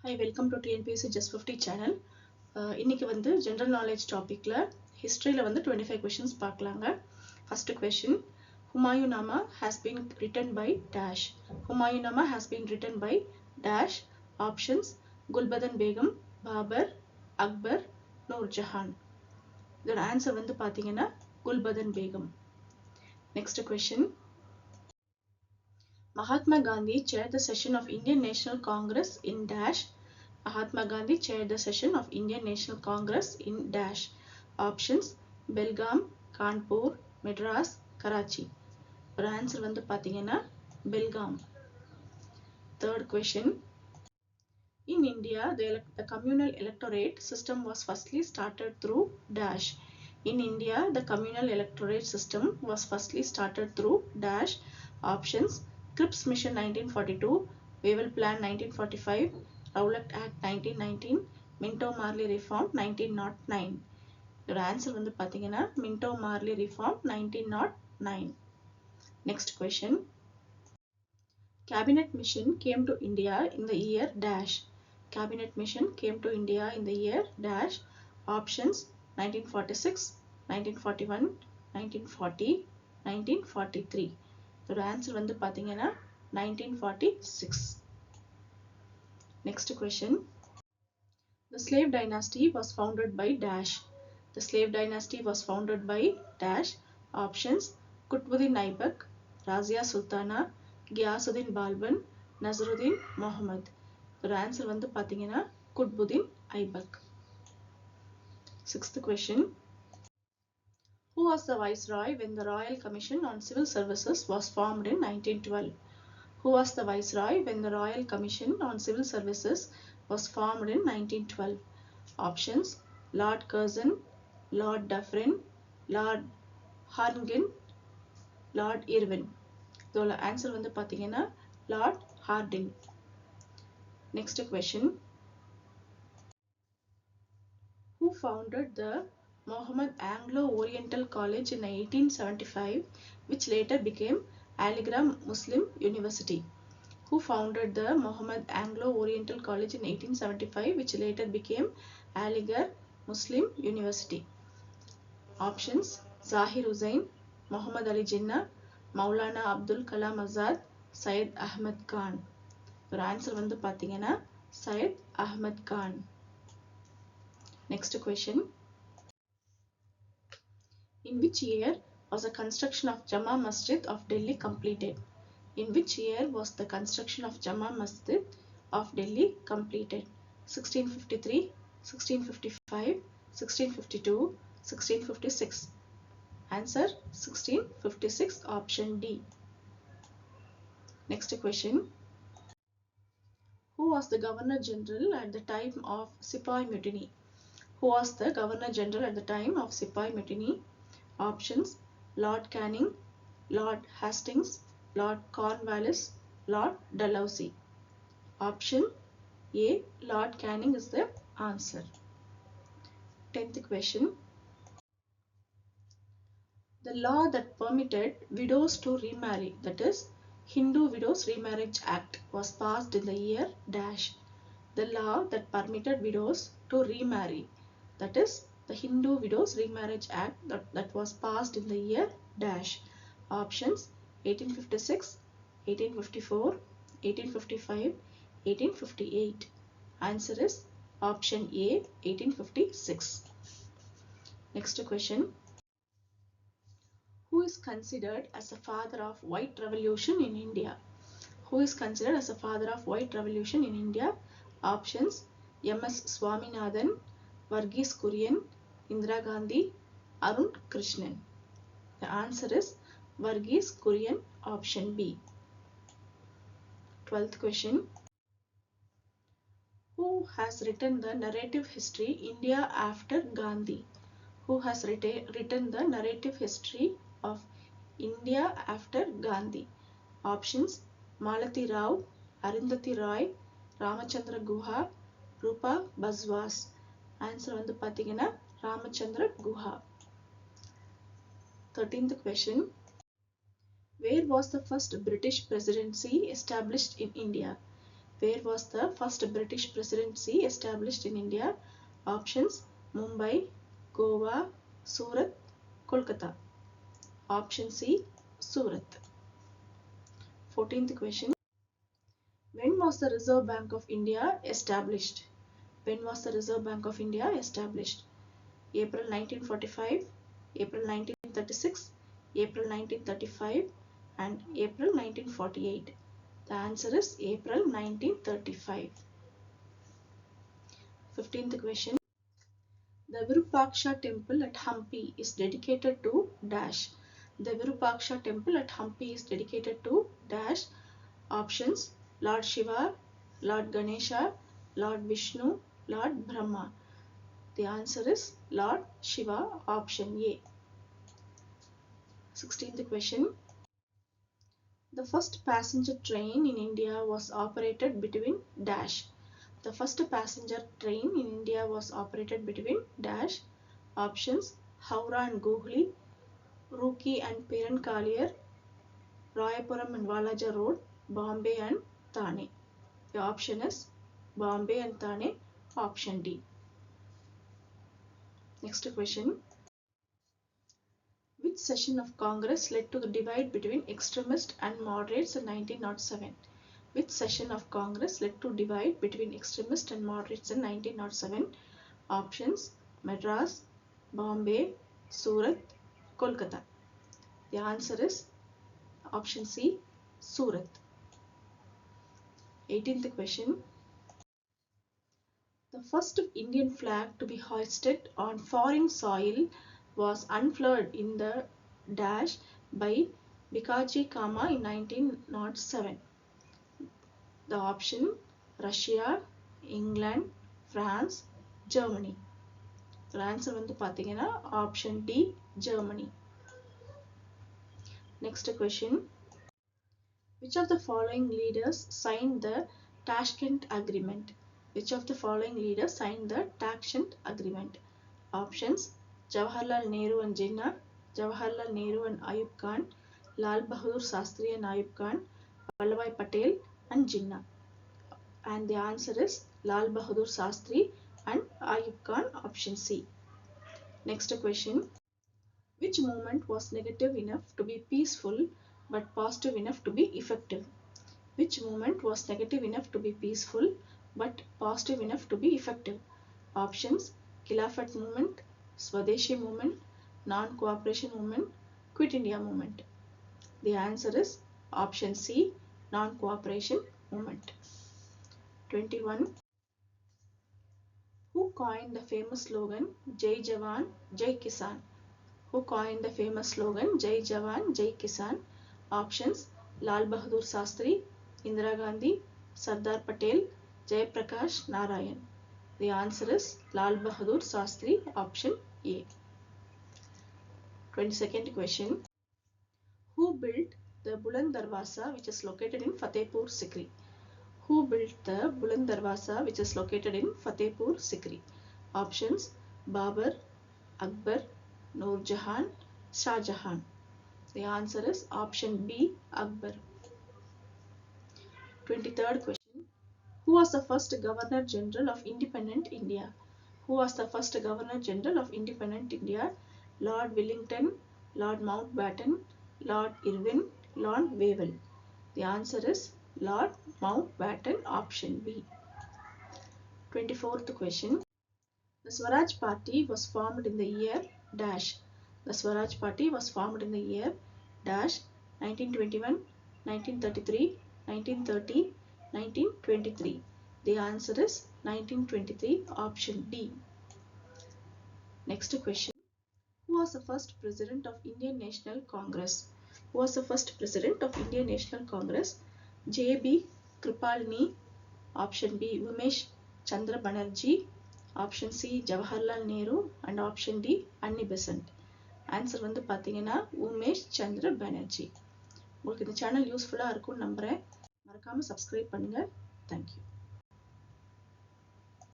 Hi, welcome to TNPSC Just 50 channel. இன்னைக்கு வந்து general knowledge topicல historyல வந்து 25 questions பார்க்கலாங்க. First question, Humayunama has been written by dash. Humayunama has been written by dash. Options, Gulbadan Begum, Babar, Akbar, Noor Jahan. இதோட answer வந்து பாத்தீங்கன்னா Gulbadan Begum. Next question, Mahatma Gandhi chaired the session of Indian National Congress in dash. Mahatma Gandhi chaired the session of Indian National Congress in dash. Options, Belgaum, Kanpur, Madras, Karachi. ஒரு answer வந்து பாத்தீங்கன்னா Belgaum. Third question, in India the communal electorate system was firstly started through dash. In India the communal electorate system was firstly started through dash. Options, Cripps Mission 1942, Wavell Plan 1945, Rowlatt Act 1919, Minto-Marley Reform 1909. இதோட answer வந்து பாத்தீங்கன்னா Minto-Marley Reform 1909. Next question, Cabinet Mission came to India in the year dash. Cabinet Mission came to India in the year dash. Options, 1946, 1941, 1940, 1943. இதோட answer வந்து பாத்தீங்கன்னா 1946. Next question, the slave dynasty was founded by dash. The slave dynasty was founded by dash. Options, Qutbuddin Aibak, Razia Sultana, Ghiyasuddin Balban, Nazruddin Muhammad. இதோட answer வந்து பாத்தீங்கன்னா Qutbuddin Aibak. Sixth question, who was the viceroy when the Royal Commission on Civil Services was formed in 1912? Who was the viceroy when the Royal Commission on Civil Services was formed in 1912? Options, Lord Curzon, Lord Dufferin, Lord Harngan, Lord Irwin. இதோட answer வந்து பாத்தீங்கன்னா Lord Hardinge. Next question, who founded the Mohammed Anglo-Oriental College in 1875, which later became Aligarh Muslim University? Who founded the Mohammed Anglo-Oriental College in 1875, which later became Aligarh Muslim University? Options, Zahir Hussain, Muhammad Ali Jinnah, Maulana Abdul Kalam Azad, Syed Ahmed Khan. ஒரு answer வந்து பாத்தீங்கன்னா Syed Ahmed Khan. Next question, in which year was the construction of Jama Masjid of Delhi completed? In which year was the construction of Jama Masjid of Delhi completed? 1653, 1655, 1652, 1656. Answer, 1656, option D. Next question, who was the Governor General at the time of Sepoy Mutiny? Who was the Governor General at the time of Sepoy Mutiny? Options, Lord Canning, Lord Hastings, Lord Cornwallis, Lord Dalhousie. Option A, Lord Canning is the answer. 10th question, the law that permitted widows to remarry, that is Hindu Widows Remarriage Act, was passed in the year dash. The law that permitted widows to remarry, that is the Hindu Widows Remarriage Act, that was passed in the year dash. Options, 1856, 1854, 1855, 1858. Answer is option A, 1856. Next question, who is considered as the father of White Revolution in India? Who is considered as the father of White Revolution in India? Options, M.S. Swaminathan, Varghese Kurian, Indira Gandhi, Arun Krishnan. The answer is Varghese Kurian, option B. 12th question, who has written the narrative history India after Gandhi? Who has written the narrative history of India after Gandhi? Options, Malati Rao, Arundhati Roy, Ramachandra Guha, Rupa Baswas. Answer வந்து பாத்தீங்கன்னா Ramachandra Guha. 13th question, where was the first British presidency established in India? Where was the first British presidency established in India? Options: Mumbai, Goa, Surat, Kolkata. Option C: Surat. 14th question. When was the Reserve Bank of India established? When was the Reserve Bank of India established? April 1945, April 1936, April 1935, and April 1948. The answer is April 1935. 15th question. The Virupaksha temple at Hampi is dedicated to dash. The Virupaksha temple at Hampi is dedicated to dash. Options: Lord Shiva, Lord Ganesha, Lord Vishnu, Lord Brahma. The answer is Lord Shiva, option A. 16th question. The first passenger train in India was operated between dash. The first passenger train in India was operated between dash. Options: Howrah and Hooghly, Roorkee and Perenkaliyar, Rayapuram and Walaja Road, Bombay and Thane. The option is Bombay and Thane, option D. Next question. Which session of Congress led to the divide between extremists and moderates in 1907? Which session of Congress led to divide between extremists and moderates in 1907? Options: Madras, Bombay, Surat, Kolkata. The answer is option C, Surat. 18th question. The first Indian flag to be hoisted on foreign soil was unfurled in the dash by Bikaji Kama in 1907. The option: Russia, England, France, Germany. The answer வந்து பாத்தீங்கன்னா option D, Germany. Next question. Which of the following leaders signed the Tashkent Agreement? Which of the following leaders signed the Tashkent Agreement? Options: Jawaharlal Nehru and Jinnah, Jawaharlal Nehru and Ayub Khan, Lal Bahadur Shastri and Ayub Khan, Vallabhbhai Patel and Jinnah. And the answer is Lal Bahadur Shastri and Ayub Khan, option C. Next question. Which movement was negative enough to be peaceful but positive enough to be effective? Which movement was negative enough to be peaceful but positive enough to be effective? Options: Khilafat movement, Swadeshi movement, non-cooperation movement, Quit India movement. The answer is option C, non-cooperation movement. 21. Who coined the famous slogan Jai Jawan, Jai Kisan? Who coined the famous slogan Jai Jawan, Jai Kisan? Options: Lal Bahadur Shastri, Indira Gandhi, Sardar Patel, Jayaprakash Narayan. The answer is Lal Bahadur Shastri, option A. 22nd question. Who built the Buland Darwaza which is located in Fatehpur Sikri? Who built the Buland Darwaza which is located in Fatehpur Sikri? Options: Babur, Akbar, Noor Jahan, Shah Jahan. The answer is option B, Akbar. 23rd question. Who was the first Governor General of Independent India? Who was the first Governor General of Independent India? Lord Wellington, Lord Mountbatten, Lord Irwin, Lord Wavell. The answer is Lord Mountbatten, option B. 24th question. The Swaraj Party was formed in the year dash. The Swaraj Party was formed in the year dash 1921, 1933, 1930, 1923. The answer is 1923, option D. Next question. Who was the first president of Indian National Congress? Who was the first president of Indian National Congress? J.B. Kripalani, option B, Umesh Chandra Banerjee, option C, Jawaharlal Nehru, and option D, Annie Besant. Answer வந்து பார்த்தீங்கன்னா உமேஷ் சந்திர பானர்ஜி. உங்களுக்கு இந்த channel யூஸ்ஃபுல்லாக இருக்கும்னு நம்புகிறேன். மறக்காமல் subscribe பண்ணுங்கள். Thank you.